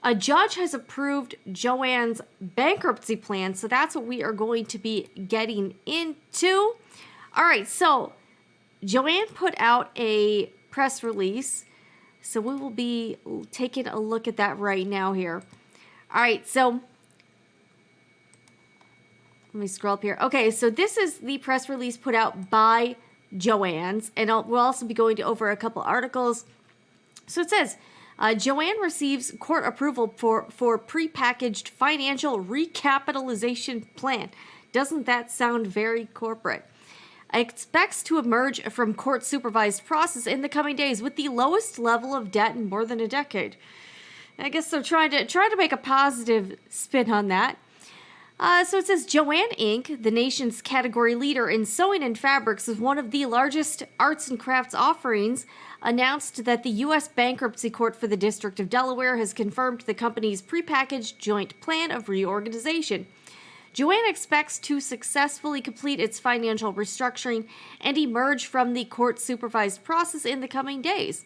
A judge has approved JOANN's bankruptcy plan, so that's what we are going to be getting into. All right, so JOANN put out a press release, so we will be taking a look at that right now here. All right, so let me scroll up here. Okay, so this is the press release put out by JOANN's, and we'll also be going over a couple articles. So it says, JOANN receives court approval for prepackaged financial recapitalization plan. Doesn't that sound very corporate? Expects to emerge from court-supervised process in the coming days with the lowest level of debt in more than a decade. I guess they're trying to make a positive spin on that. So it says JOANN Inc., the nation's category leader in sewing and fabrics with one of the largest arts and crafts offerings, announced that the U.S. Bankruptcy Court for the District of Delaware has confirmed the company's prepackaged joint plan of reorganization. JOANN expects to successfully complete its financial restructuring and emerge from the court-supervised process in the coming days.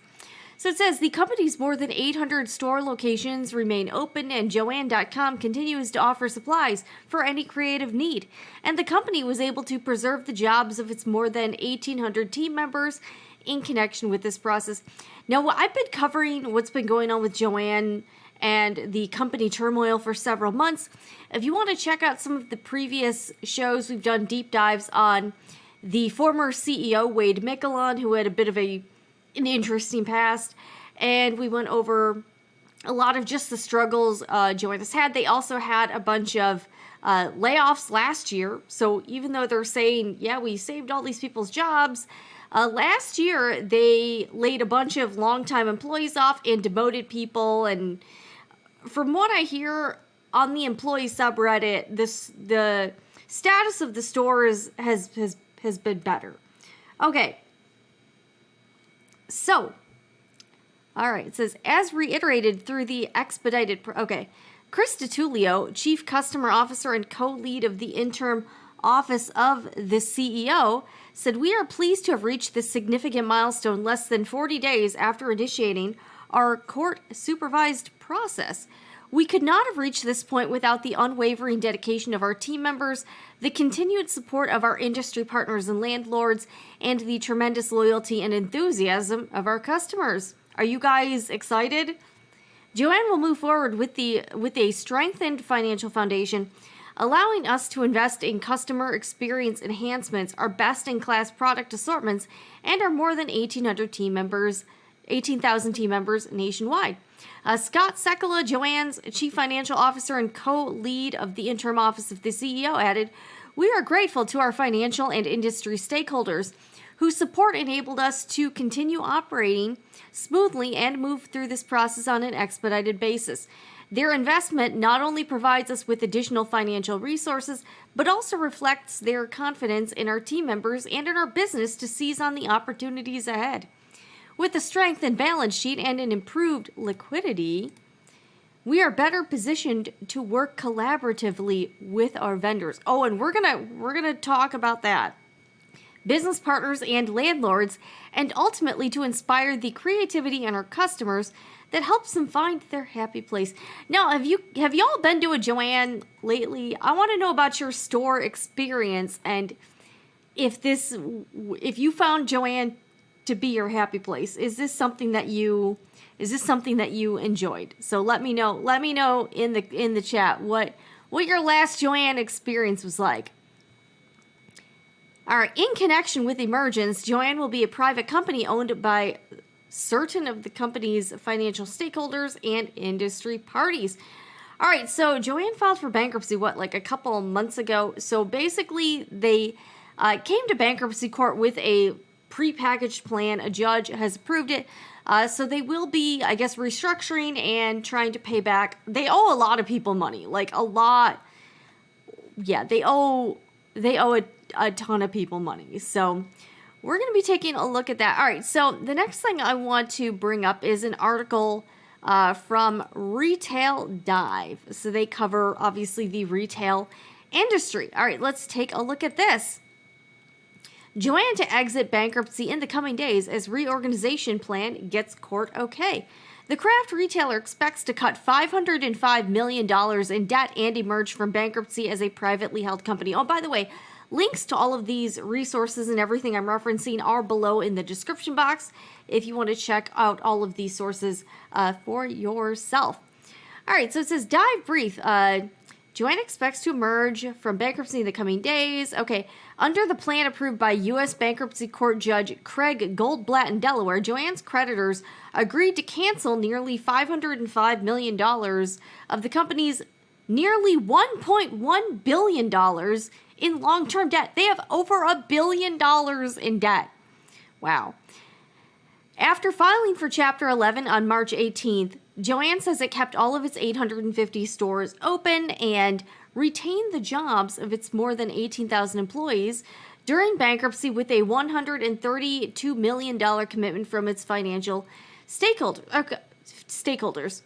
So it says the company's more than 800 store locations remain open, and JOANN.com continues to offer supplies for any creative need. And the company was able to preserve the jobs of its more than 1,800 team members in connection with this process. Now, I've been covering what's been going on with JOANN and the company turmoil for several months. If you want to check out some of the previous shows, we've done deep dives on the former CEO, Wade Miquelon, who had a bit of an interesting past, and we went over a lot of just the struggles JOANN has had. They also had a bunch of layoffs last year, so even though they're saying, yeah, we saved all these people's jobs, last year they laid a bunch of longtime employees off and demoted people, and from what I hear on the employee subreddit, the status of the stores has been better. Okay. So, all right, it says, as reiterated through the expedited... Chris DiTullio, Chief Customer Officer and co-lead of the interim office of the CEO, said, we are pleased to have reached this significant milestone less than 40 days after initiating our court-supervised process. We could not have reached this point without the unwavering dedication of our team members, the continued support of our industry partners and landlords, and the tremendous loyalty and enthusiasm of our customers. Are you guys excited? JOANN will move forward with a strengthened financial foundation, allowing us to invest in customer experience enhancements, our best-in-class product assortments, and our more than 18,000 team members nationwide. Scott Sekula, JOANN's Chief Financial Officer and co-lead of the interim office of the CEO, added, we are grateful to our financial and industry stakeholders whose support enabled us to continue operating smoothly and move through this process on an expedited basis. Their investment not only provides us with additional financial resources, but also reflects their confidence in our team members and in our business to seize on the opportunities ahead. With a strengthened balance sheet and an improved liquidity, we are better positioned to work collaboratively with our vendors. Oh, and we're gonna talk about that. Business partners and landlords, and ultimately to inspire the creativity in our customers that helps them find their happy place. Now, have y'all been to a JOANN lately? I want to know about your store experience and if you found JOANN to be your happy place. Is this something that you enjoyed? So let me know in the chat what your last JOANN experience was like. All right, in connection with emergence, JOANN will be a private company owned by certain of the company's financial stakeholders and industry parties. All right, so JOANN filed for bankruptcy, like a couple of months ago. So basically, they came to bankruptcy court with a prepackaged plan. A judge has approved it. So they will be, I guess, restructuring and trying to pay back. They owe a lot of people money, like a lot. Yeah, they owe a ton of people money. So we're going to be taking a look at that. All right, so the next thing I want to bring up is an article from Retail Dive. So they cover, obviously, the retail industry. All right, let's take a look at this. JOANN to exit bankruptcy in the coming days as reorganization plan gets court okay. The craft retailer expects to cut $505 million in debt and emerge from bankruptcy as a privately held company. Oh, by the way, links to all of these resources and everything I'm referencing are below in the description box if you want to check out all of these sources for yourself. All right, so it says, dive brief. JOANN expects to emerge from bankruptcy in the coming days. Okay, under the plan approved by U.S. Bankruptcy Court Judge Craig Goldblatt in Delaware, JOANN's creditors agreed to cancel nearly $505 million of the company's nearly $1.1 billion in long-term debt. They have over $1 billion in debt. Wow. After filing for Chapter 11 on March 18th, JOANN says it kept all of its 850 stores open and retained the jobs of its more than 18,000 employees during bankruptcy with a $132 million commitment from its financial stakeholders.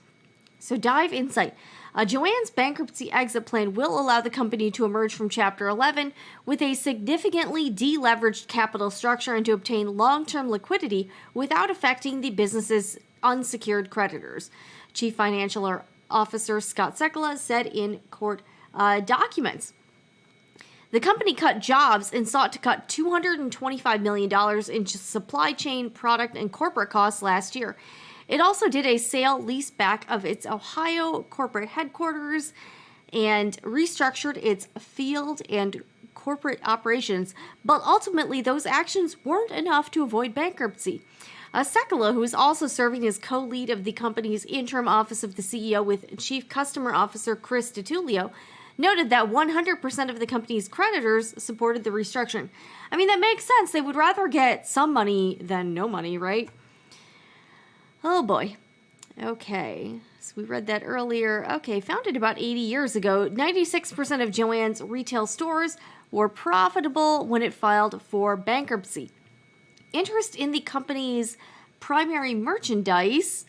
So dive insight. JOANN's bankruptcy exit plan will allow the company to emerge from Chapter 11 with a significantly deleveraged capital structure and to obtain long-term liquidity without affecting the business's unsecured creditors. Chief Financial Officer Scott Sekula said in court documents. The company cut jobs and sought to cut $225 million in supply chain, product, and corporate costs last year. It also did a sale leaseback of its Ohio corporate headquarters and restructured its field and corporate operations, but ultimately those actions weren't enough to avoid bankruptcy. Sekula, who is also serving as co-lead of the company's interim office of the CEO with Chief Customer Officer Chris DiTullio, noted that 100% of the company's creditors supported the restructuring. I mean, that makes sense. They would rather get some money than no money, right? Oh boy. Okay, so we read that earlier. Okay, founded about 80 years ago, 96% of JOANN's retail stores were profitable when it filed for bankruptcy. Interest in the company's primary merchandise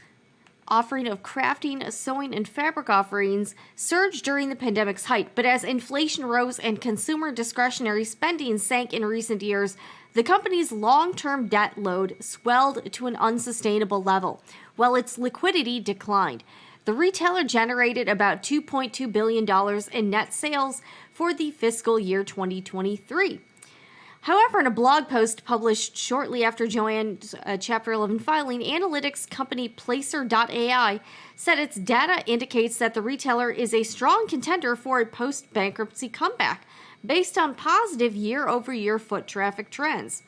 offering of crafting, sewing, and fabric offerings surged during the pandemic's height, but as inflation rose and consumer discretionary spending sank in recent years, the company's long-term debt load swelled to an unsustainable level, while its liquidity declined. The retailer generated about $2.2 billion in net sales for the fiscal year 2023. However, in a blog post published shortly after JOANN's Chapter 11 filing, analytics company Placer.ai said its data indicates that the retailer is a strong contender for a post-bankruptcy comeback based on positive year-over-year foot traffic trends.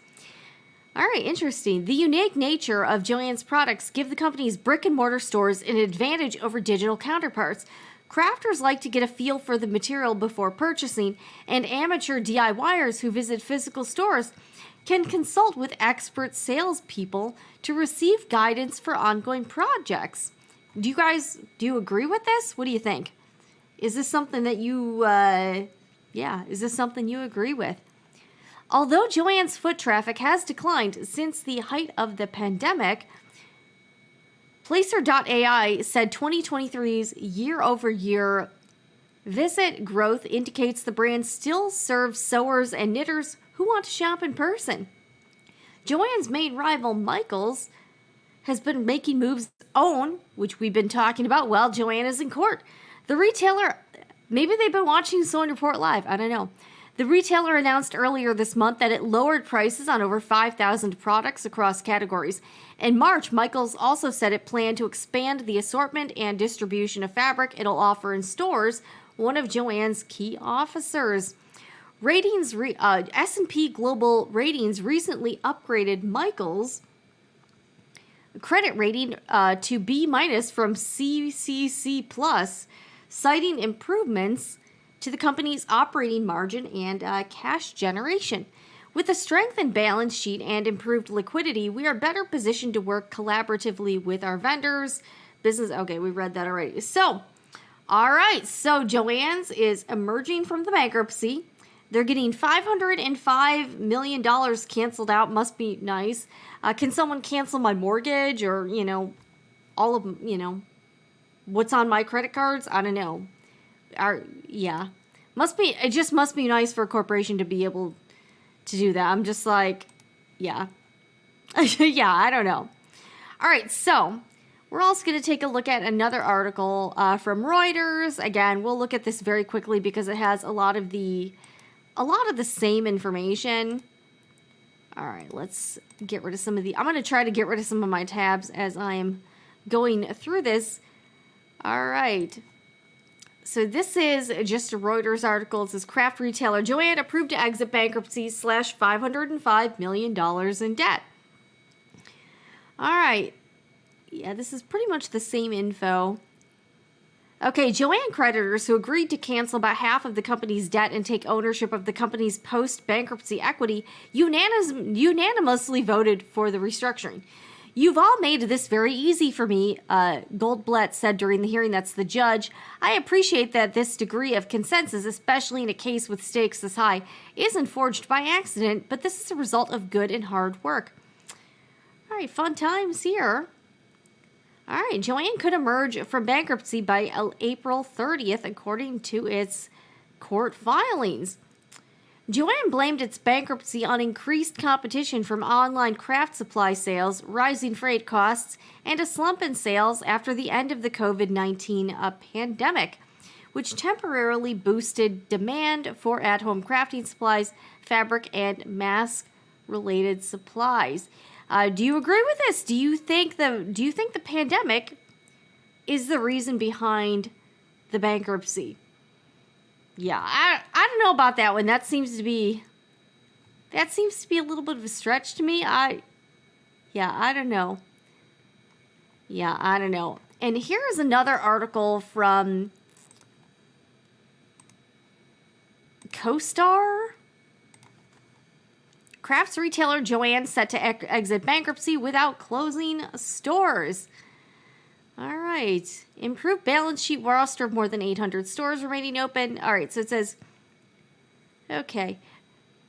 All right, interesting. The unique nature of JOANN's products give the company's brick-and-mortar stores an advantage over digital counterparts. Crafters like to get a feel for the material before purchasing, and amateur DIYers who visit physical stores can consult with expert salespeople to receive guidance for ongoing projects. Do you agree with this? What do you think? Is this something that you, is this something you agree with? Although JOANN's foot traffic has declined since the height of the pandemic, Placer.ai said 2023's year-over-year visit growth indicates the brand still serves sewers and knitters who want to shop in person. JOANN's main rival, Michaels, has been making moves own, which we've been talking about while JOANN is in court. The retailer, maybe they've been watching Sewing Report Live, I don't know. The retailer announced earlier this month that it lowered prices on over 5,000 products across categories. In March, Michaels also said it planned to expand the assortment and distribution of fabric it'll offer in stores, one of JOANN's key officers. S&P Global Ratings recently upgraded Michaels' credit rating to B- from CCC+, citing improvements to the company's operating margin and cash generation. With a strengthened balance sheet and improved liquidity, we are better positioned to work collaboratively with our vendors. Okay, we read that already. So, all right, so JOANN's is emerging from the bankruptcy. They're getting $505 million canceled out. Must be nice. Can someone cancel my mortgage or, all of them, what's on my credit cards? I don't know. It just must be nice for a corporation to be able to do that. I'm just like, yeah. Yeah, I don't know. All right, so We're also going to take a look at another article from Reuters. Again, we'll look at this very quickly because it has a lot of the same information. All right, let's get rid of some of the... I'm going to try to get rid of some of my tabs as I am going through this. All right. So this is just a Reuters article. It says craft retailer JOANN approved to exit bankruptcy / $505 million in debt. All right. Yeah, this is pretty much the same info. Okay, JOANN creditors who agreed to cancel about half of the company's debt and take ownership of the company's post-bankruptcy equity unanimously voted for the restructuring. You've all made this very easy for me, Goldblatt said during the hearing. That's the judge. I appreciate that this degree of consensus, especially in a case with stakes this high, isn't forged by accident, but this is a result of good and hard work. All right, fun times here. All right, JOANN could emerge from bankruptcy by April 30th, according to its court filings. JOANN blamed its bankruptcy on increased competition from online craft supply sales, rising freight costs, and a slump in sales after the end of the COVID-19 pandemic, which temporarily boosted demand for at-home crafting supplies, fabric, and mask-related supplies. Do you agree with this? Do you think the pandemic is the reason behind the bankruptcy? Yeah, I don't know about that one. That seems to be a little bit of a stretch to me. I don't know. Yeah, I don't know. And here's another article from CoStar. Crafts retailer JOANN set to exit bankruptcy without closing stores. All right. Improved balance sheet roster of more than 800 stores remaining open. All right, so it says, okay.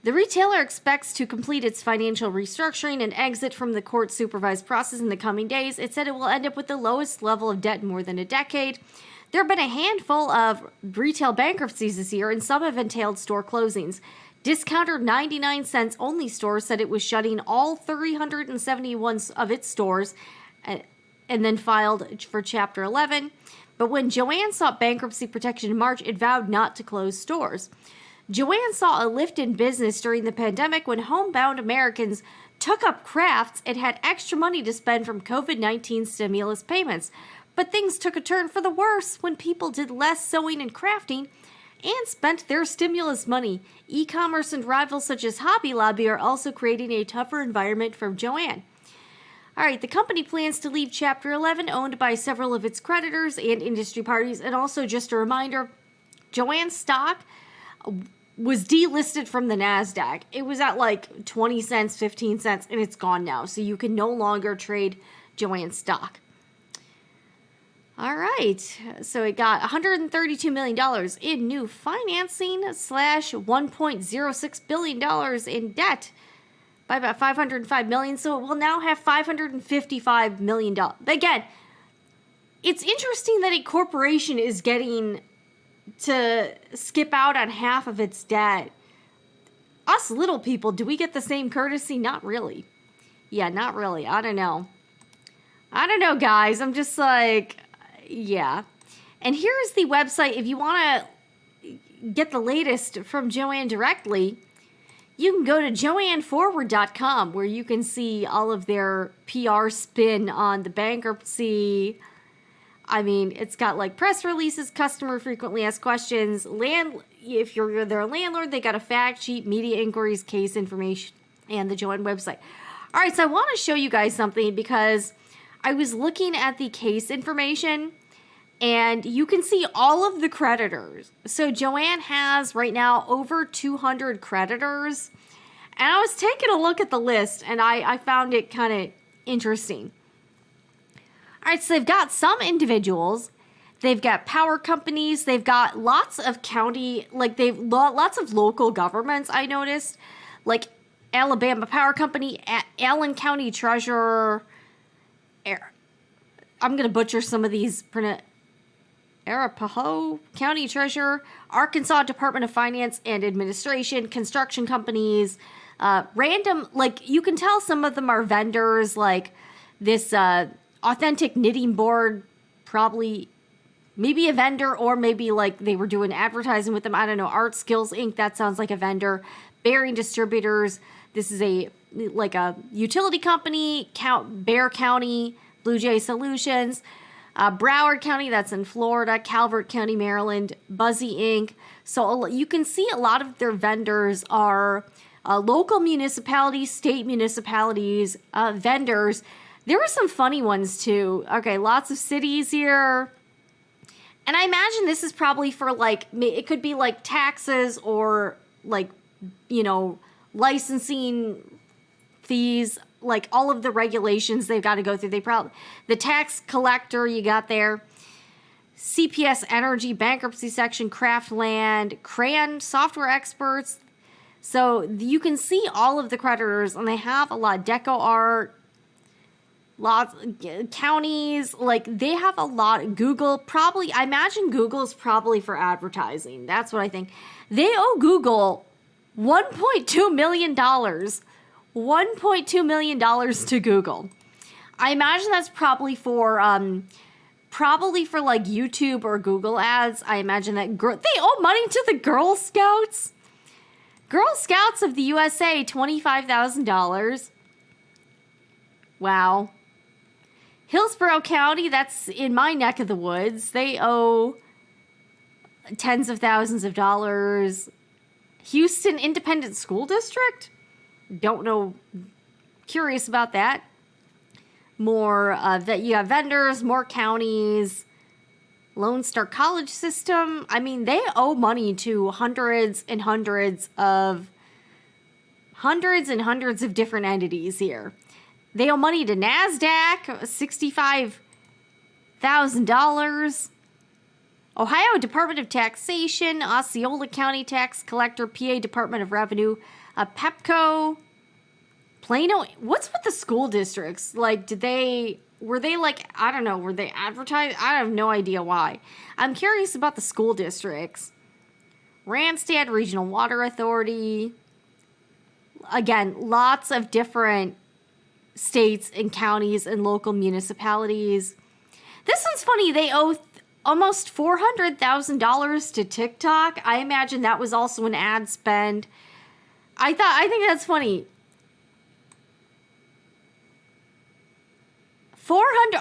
The retailer expects to complete its financial restructuring and exit from the court-supervised process in the coming days. It said it will end up with the lowest level of debt in more than a decade. There have been a handful of retail bankruptcies this year, and some have entailed store closings. Discounter 99 cents only store said it was shutting all 371 of its stores and then filed for Chapter 11. But when JOANN sought bankruptcy protection in March, it vowed not to close stores. JOANN saw a lift in business during the pandemic when homebound Americans took up crafts and had extra money to spend from COVID-19 stimulus payments. But things took a turn for the worse when people did less sewing and crafting and spent their stimulus money. E-commerce and rivals such as Hobby Lobby are also creating a tougher environment for JOANN. All right, the company plans to leave Chapter 11, owned by several of its creditors and industry parties. And also, just a reminder, JOANN stock was delisted from the NASDAQ. It was at like 20 cents, 15 cents, and it's gone now. So you can no longer trade JOANN stock. All right, so it got $132 million in new financing / $1.06 billion in debt by about $505 million. So it will now have $555 million. Again, it's interesting that a corporation is getting to skip out on half of its debt. Us little people, do we get the same courtesy? Not really. Yeah, not really. I don't know. Guys. I'm just like... Yeah. And here's the website. If you want to get the latest from JOANN directly, you can go to joannforward.com, where you can see all of their PR spin on the bankruptcy. I mean, it's got like press releases, customer frequently asked questions, if you're their landlord, they got a fact sheet, media inquiries, case information, and the JOANN website. All right, so I want to show you guys something because I was looking at the case information, and you can see all of the creditors. So JOANN has right now over 200 creditors. And I was taking a look at the list, and I found it kind of interesting. All right, so they've got some individuals. They've got power companies. They've got lots of county, lots of local governments, I noticed. Like Alabama Power Company, Allen County Treasurer, I'm going to butcher some of these. Arapahoe County Treasurer, Arkansas Department of Finance and Administration, construction companies, random, you can tell some of them are vendors, like this Authentic Knitting Board, probably maybe a vendor, or maybe like they were doing advertising with them. I don't know. Art Skills Inc. That sounds like a vendor. Bearing Distributors. This is a utility company. Bear County, Blue Jay Solutions. Broward County, that's in Florida. Calvert County, Maryland. Buzzy Inc. So you can see a lot of their vendors are local municipalities, state municipalities, vendors. There were some funny ones too. Okay, lots of cities here. And I imagine this is probably for like, it could be like taxes or like, licensing fees, like all of the regulations they've got to go through. The tax collector you got there, CPS Energy, bankruptcy section, Craftland, Crayon Software Experts. So you can see all of the creditors, and they have a lot. Deco Art, lots counties, like they have a lot. Google, probably, I imagine Google is probably for advertising. That's what I think. They owe Google $1.2 million. $1.2 million to Google. I imagine that's probably for like YouTube or Google ads. I imagine that they owe money to the Girl Scouts. Girl Scouts of the USA, $25,000. Wow. Hillsborough County, that's in my neck of the woods. They owe tens of thousands of dollars. Houston Independent School District? Don't know. Curious about that. More that you have vendors, more counties. Lone Star College System. I mean, they owe money to hundreds and hundreds of different entities here. They owe money to NASDAQ, $65,000. Ohio Department of Taxation, Osceola County Tax Collector, PA Department of Revenue, Pepco, Plano. What's with the school districts? Like, were they like, I don't know, were they advertised? I have no idea why. I'm curious about the school districts. Randstad Regional Water Authority. Again, lots of different states and counties and local municipalities. This one's funny. They owe almost $400,000 to TikTok. I imagine that was also an ad spend. I think that's funny.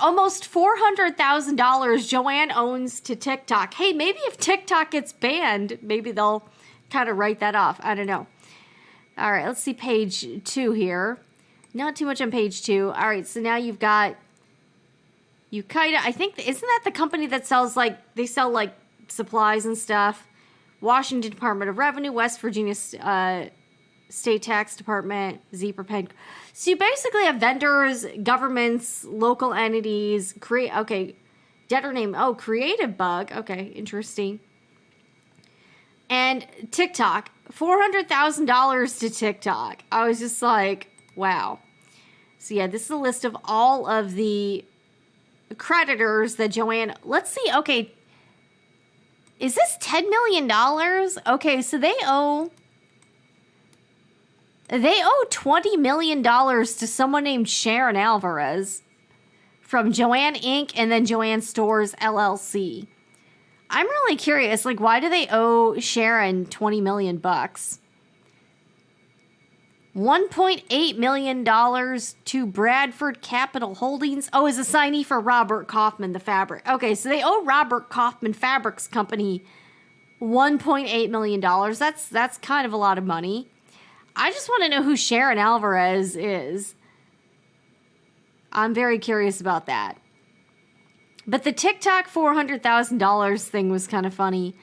Almost $400,000 Joanne owns to TikTok. Hey, maybe if TikTok gets banned, maybe they'll kind of write that off. I don't know. All right, let's see page 2 here. Not too much on page 2. All right, so now you've got Ukidah. I think, isn't that the company that sells they sell supplies and stuff? Washington Department of Revenue, West Virginia State Tax Department, Zebra Pen. So you basically have vendors, governments, local entities, debtor name, Creative Bug. Okay, interesting. And TikTok, $400,000 to TikTok. I was just like, wow. So yeah, this is a list of all of the creditors that Joanne, let's see, okay. Is this $10 million? Okay, so they owe $20 million to someone named Sharon Alvarez from Joanne Inc. and then Joanne Stores LLC. I'm really curious, why do they owe Sharon $20 million? $1.8 million to Bradford Capital Holdings. Oh, as assignee for Robert Kaufman, the fabric. Okay, so they owe Robert Kaufman Fabrics Company $1.8 million. That's kind of a lot of money. I just want to know who Sharon Alvarez is. I'm very curious about that. But the TikTok $400,000 thing was kind of funny.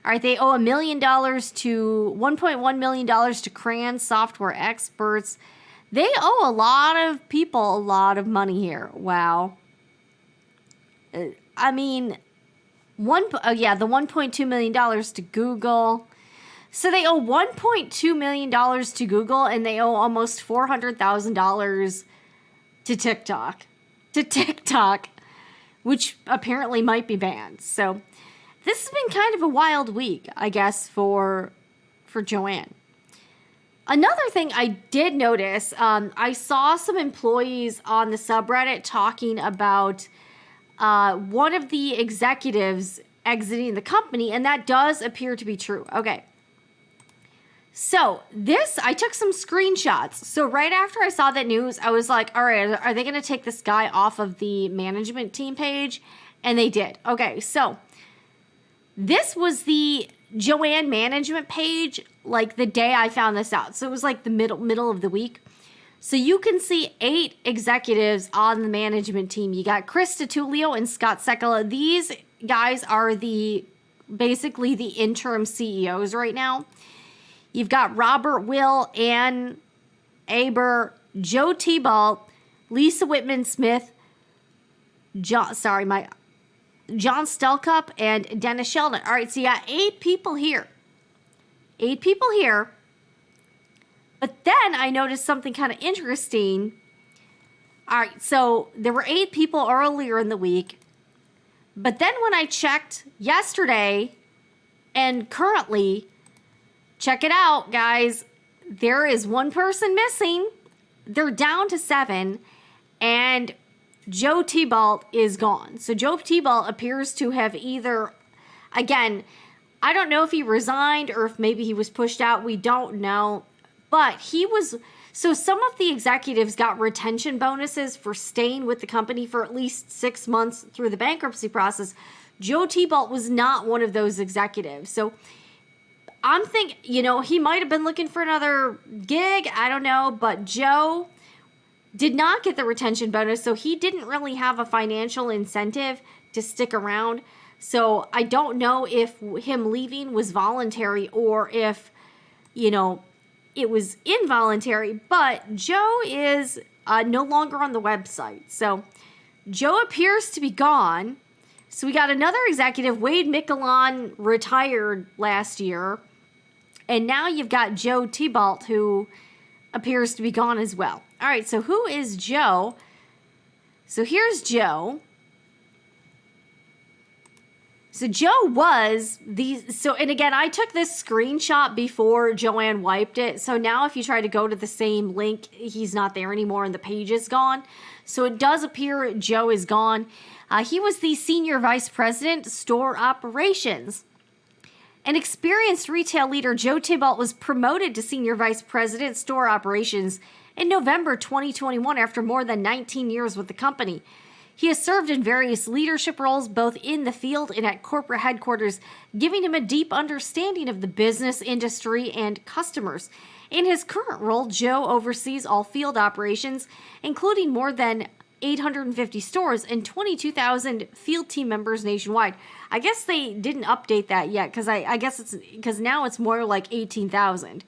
All right, they owe $1 million to $1.1 million to Crayon Software Experts. They owe a lot of people a lot of money here. Wow. I mean, the $1.2 million to Google. So they owe $1.2 million to Google, and they owe almost $400,000 to TikTok, which apparently might be banned. So this has been kind of a wild week, I guess, for Joanne. Another thing I did notice, I saw some employees on the subreddit talking about one of the executives exiting the company, and that does appear to be true. Okay. So I took some screenshots. So right after I saw that news, I was like, all right, are they going to take this guy off of the management team page? And they did. Okay, so this was the Joann management page, like the day I found this out. So it was like the middle of the week. So you can see 8 executives on the management team. You got Chris DiTullio and Scott Sekula. These guys are basically the interim CEOs right now. You've got Robert Will, Ann Aber, Joe Tebalt, Lisa Whitman Smith, John Stelcup, and Dennis Sheldon. All right, so you got 8 people here. 8 people here. But then I noticed something kind of interesting. All right, so there were 8 people earlier in the week. But then when I checked yesterday and currently, check it out, guys. There is 1 person missing. They're down to 7. And Joe Tebalt is gone. So Joe Tebalt appears to have either, again, I don't know if he resigned or if maybe he was pushed out. We don't know. But so some of the executives got retention bonuses for staying with the company for at least 6 months through the bankruptcy process. Joe Tebalt was not one of those executives. So I'm thinking, he might have been looking for another gig. I don't know. But Joe did not get the retention bonus. So he didn't really have a financial incentive to stick around. So I don't know if him leaving was voluntary or if, it was involuntary. But Joe is no longer on the website. So Joe appears to be gone. So we got another executive, Wade Miquelon, retired last year. And now you've got Joe Tebalt, who appears to be gone as well. All right, so who is Joe? So here's Joe. So Joe was and again, I took this screenshot before Joann wiped it. So now if you try to go to the same link, he's not there anymore and the page is gone. So it does appear Joe is gone. He was the Senior Vice President, Store Operations. An experienced retail leader, Joe Tebalt was promoted to Senior Vice President, Store Operations in November 2021 after more than 19 years with the company. He has served in various leadership roles both in the field and at corporate headquarters, giving him a deep understanding of the business, industry, and customers. In his current role, Joe oversees all field operations, including more than 850 stores and 22,000 field team members nationwide. I guess they didn't update that yet because I guess it's because now it's more like 18,000.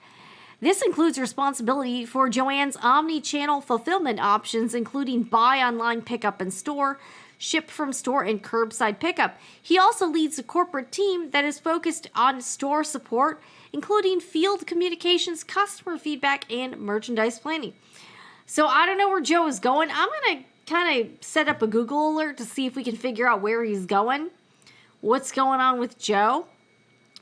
This includes responsibility for Joann's omni-channel fulfillment options, including buy online, pickup in store, ship from store, and curbside pickup. He also leads a corporate team that is focused on store support, including field communications, customer feedback, and merchandise planning. So I don't know where Joe is going. I'm going to kind of set up a Google alert to see if we can figure out where he's going, what's going on with Joe.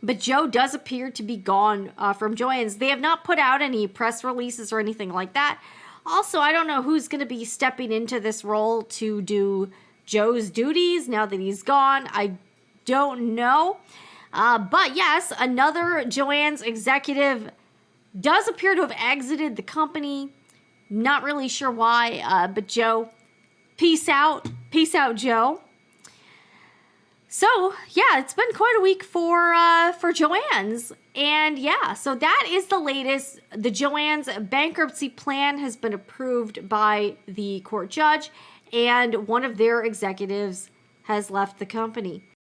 But Joe does appear to be gone from Joann's. They have not put out any press releases or anything like that. Also, I don't know who's going to be stepping into this role to do Joe's duties now that he's gone. I don't know. But yes, another Joann's executive does appear to have exited the company. Not really sure why, but Joe, peace out. Peace out, Joe. So, yeah, it's been quite a week for Joann's. And, yeah, so that is the latest. The Joann's bankruptcy plan has been approved by the court judge, and one of their executives has left the company.